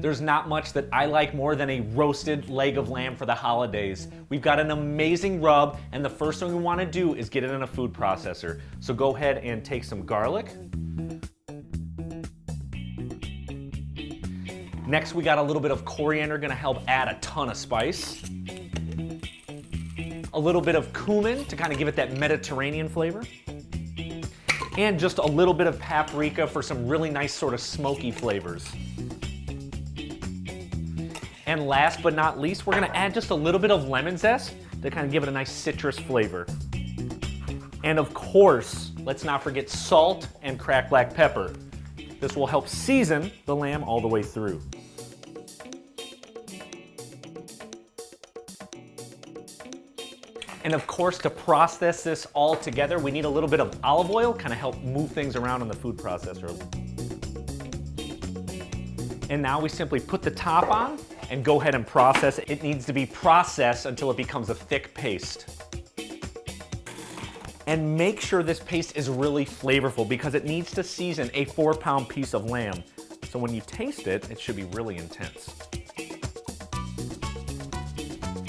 There's not much that I like more than a roasted leg of lamb for the holidays. We've got an amazing rub, and the first thing we want to do is get it in a food processor. So go ahead and take some garlic. Next, we got a little bit of coriander, gonna help add a ton of spice. A little bit of cumin to kind of give it that Mediterranean flavor. And just a little bit of paprika for some really nice sort of smoky flavors. And last but not least, we're gonna add just a little bit of lemon zest to kind of give it a nice citrus flavor. And of course, let's not forget salt and cracked black pepper. This will help season the lamb all the way through. And of course, to process this all together, we need a little bit of olive oil, kind of help move things around in the food processor. And now we simply put the top on and go ahead and process it. It needs to be processed until it becomes a thick paste. And make sure this paste is really flavorful because it needs to season a 4-pound piece of lamb. So when you taste it, it should be really intense.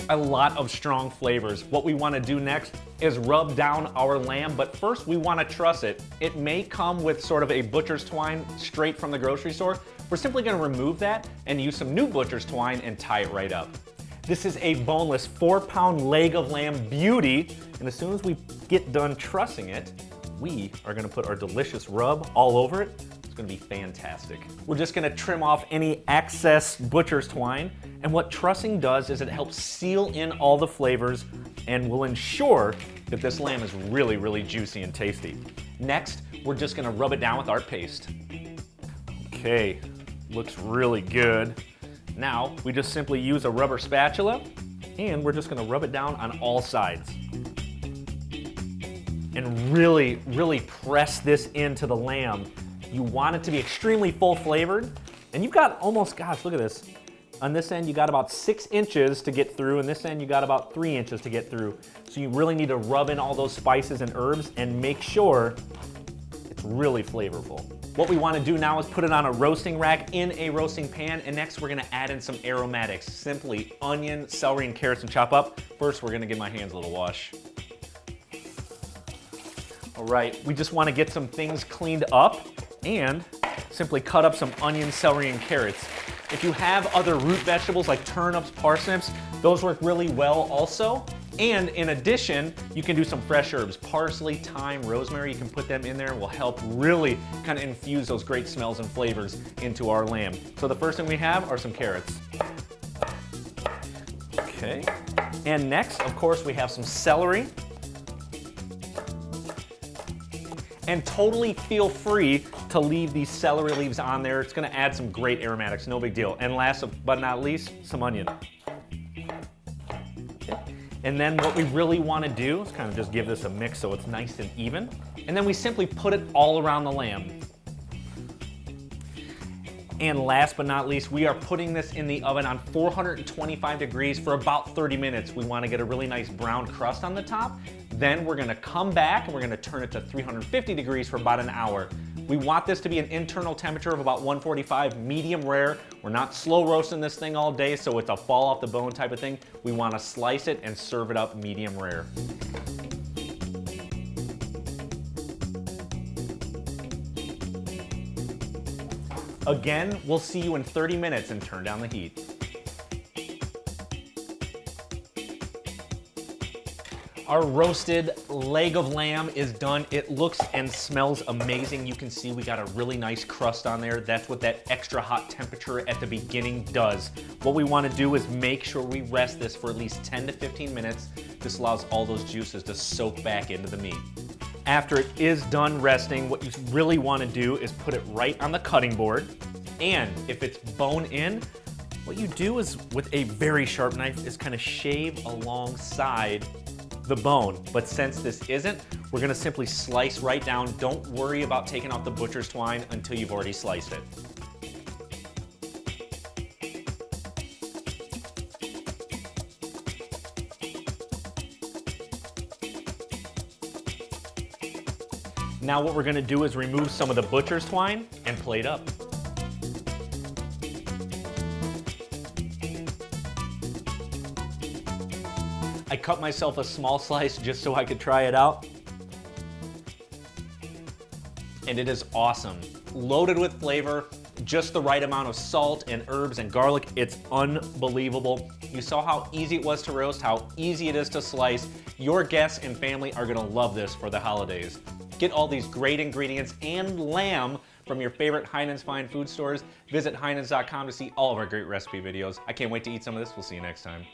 A lot of strong flavors. What we want to do next is rub down our lamb, but first we want to truss it. It may come with sort of a butcher's twine straight from the grocery store. We're simply going to remove that and use some new butcher's twine and tie it right up. This is a boneless 4-pound leg of lamb beauty, and as soon as we get done trussing it, we are going to put our delicious rub all over it. It's going to be fantastic. We're just going to trim off any excess butcher's twine, and what trussing does is it helps seal in all the flavors and will ensure that this lamb is really, really juicy and tasty. Next, we're just going to rub it down with our paste. Okay, looks really good. Now, we just simply use a rubber spatula, and we're just going to rub it down on all sides. And really, really press this into the lamb. You want it to be extremely full flavored, and you've got almost, gosh, look at this. On this end, you got about 6 inches to get through, and this end, you got about 3 inches to get through. So you really need to rub in all those spices and herbs and make sure it's really flavorful. What we want to do now is put it on a roasting rack in a roasting pan, and next we're going to add in some aromatics. Simply onion, celery, and carrots and chop up. First, we're going to give my hands a little wash. All right, we just want to get some things cleaned up and simply cut up some onion, celery, and carrots. If you have other root vegetables like turnips, parsnips, those work really well also. And in addition, you can do some fresh herbs, parsley, thyme, rosemary. You can put them in there and will help really kind of infuse those great smells and flavors into our lamb. So the first thing we have are some carrots. Okay. And next, of course, we have some celery. And totally feel free to leave these celery leaves on there. It's gonna add some great aromatics, no big deal. And last but not least, some onion. Okay. And then what we really wanna do is kind of just give this a mix so it's nice and even. And then we simply put it all around the lamb. And last but not least, we are putting this in the oven on 425 degrees for about 30 minutes. We wanna get a really nice brown crust on the top. Then we're gonna come back and we're gonna turn it to 350 degrees for about an hour. We want this to be an internal temperature of about 145, medium rare. We're not slow roasting this thing all day, so it's a fall off the bone type of thing. We wanna slice it and serve it up medium rare. Again, we'll see you in 30 minutes and turn down the heat. Our roasted leg of lamb is done. It looks and smells amazing. You can see we got a really nice crust on there. That's what that extra hot temperature at the beginning does. What we want to do is make sure we rest this for at least 10 to 15 minutes. This allows all those juices to soak back into the meat. After it is done resting, what you really want to do is put it right on the cutting board. And if it's bone in, what you do is with a very sharp knife is kind of shave alongside the bone. But since this isn't, we're gonna simply slice right down. Don't worry about taking off the butcher's twine until you've already sliced it. Now what we're gonna do is remove some of the butcher's twine and plate up. I cut myself a small slice just so I could try it out. And it is awesome. Loaded with flavor, just the right amount of salt and herbs and garlic. It's unbelievable. You saw how easy it was to roast, how easy it is to slice. Your guests and family are gonna love this for the holidays. Get all these great ingredients and lamb from your favorite Heinen's Fine Food stores. Visit Heinens.com to see all of our great recipe videos. I can't wait to eat some of this. We'll see you next time.